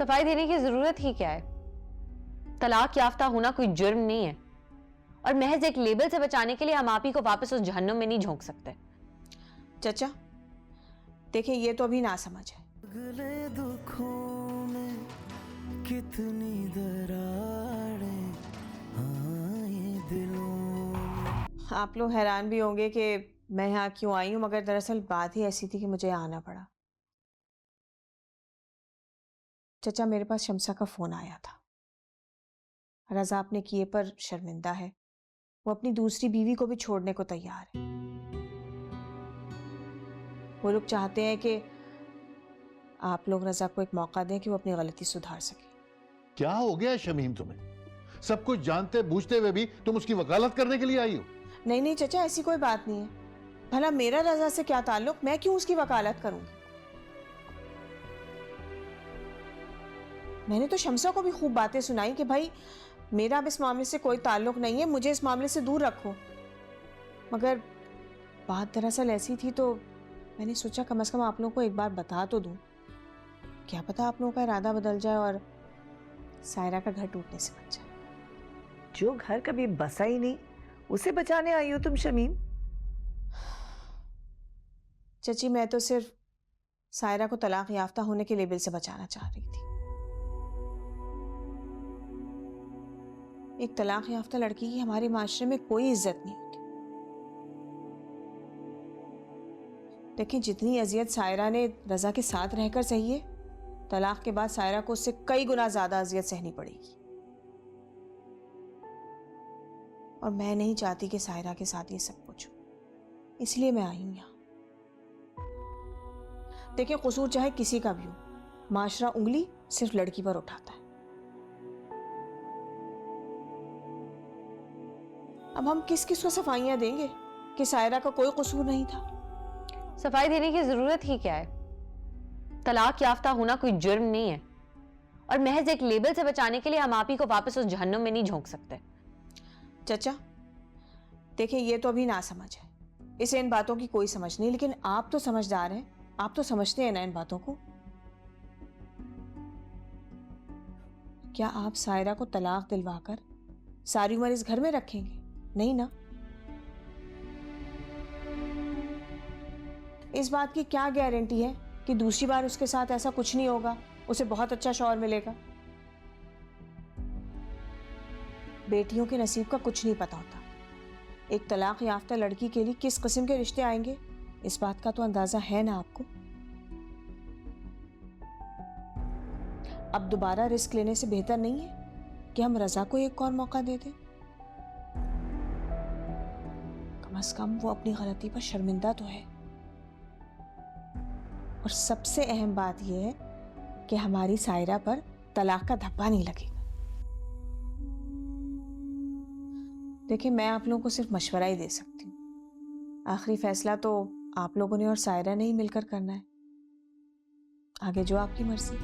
सफाई देने की जरूरत ही क्या है? तलाक याफ्ता होना कोई जुर्म नहीं है और महज एक लेबल से बचाने के लिए हम आप ही को वापस उस जहन्नुम में नहीं झोंक सकते। चचा देखिए, ये तो अभी ना समझ है। अगले दुखों में कितनी दरारें आए दिलों। आप लोग हैरान भी होंगे कि मैं यहाँ क्यों आई हूँ, मगर दरअसल बात ही ऐसी थी कि मुझे यहाँ आना पड़ा। चचा, मेरे पास शमसा का फोन आया था। रजा अपने किए पर शर्मिंदा है। वो अपनी दूसरी बीवी को भी छोड़ने को तैयार है। वो लोग चाहते हैं कि आप लोग रजा को एक मौका दें कि वो अपनी गलती सुधार सके। क्या हो गया शमीम तुम्हें? सब कुछ जानते बूझते हुए भी तुम उसकी वकालत करने के लिए आई हो? नहीं नहीं चचा, ऐसी कोई बात नहीं है। भला मेरा रजा से क्या ताल्लुक? मैं क्यों उसकी वकालत करूंगी? मैंने तो शमसा को भी खूब बातें सुनाई कि भाई मेरा अब इस मामले से कोई ताल्लुक नहीं है, मुझे इस मामले से दूर रखो। मगर बात दरअसल ऐसी थी तो मैंने सोचा कम से कम आप लोगों को एक बार बता तो दूं। क्या पता आप लोगों का इरादा बदल जाए और सायरा का घर टूटने से बच जाए। जो घर कभी बसा ही नहीं उसे बचाने आई हो तुम शमीम? चची, मैं तो सिर्फ सायरा को तलाक याफ्ता होने के लेबल से बचाना चाह रही थी। एक तलाक याफ्ता लड़की की हमारे माशरे में कोई इज्जत नहीं होती। लेकिन जितनी अजियत सायरा ने रजा के साथ रहकर सही है, तलाक के बाद सायरा को उससे कई गुना ज्यादा अजियत सहनी पड़ेगी। और मैं नहीं चाहती कि सायरा के साथ ये सब कुछ हो, इसलिए मैं आई हूं यहां। देखिए, कसूर चाहे किसी का भी हो, माशरा उंगली सिर्फ लड़की पर उठाता है। अब हम किस किस को सफाइयां देंगे कि सायरा का कोई कसूर नहीं था? सफाई देने की जरूरत ही क्या है? तलाक याफ्ता होना कोई जुर्म नहीं है और महज एक लेबल से बचाने के लिए हम आप ही को वापस उस जहन्नुम में नहीं झोंक सकते। चचा देखिए, ये तो अभी ना समझ है। इसे इन बातों की कोई समझ नहीं, लेकिन आप तो समझदार हैं, आप तो समझते हैं ना इन बातों को। क्या आप सायरा को तलाक दिलवाकर सारी उम्र इस घर में रखेंगे? नहीं ना। इस बात की क्या गारंटी है कि दूसरी बार उसके साथ ऐसा कुछ नहीं होगा, उसे बहुत अच्छा शौहर मिलेगा? बेटियों के नसीब का कुछ नहीं पता होता। एक तलाक याफ्ता लड़की के लिए किस किस्म के रिश्ते आएंगे, इस बात का तो अंदाजा है ना आपको। अब दोबारा रिस्क लेने से बेहतर नहीं है कि हम रजा को एक और मौका दे दें? कम से कम वो अपनी गलती पर शर्मिंदा तो है। और सबसे अहम बात यह है कि हमारी सायरा पर तलाक का धब्बा नहीं लगेगा। देखिए, मैं आप लोगों को सिर्फ मशवरा ही दे सकती हूँ। आखिरी फैसला तो आप लोगों ने और सायरा ने ही मिलकर करना है। आगे जो आपकी मर्जी।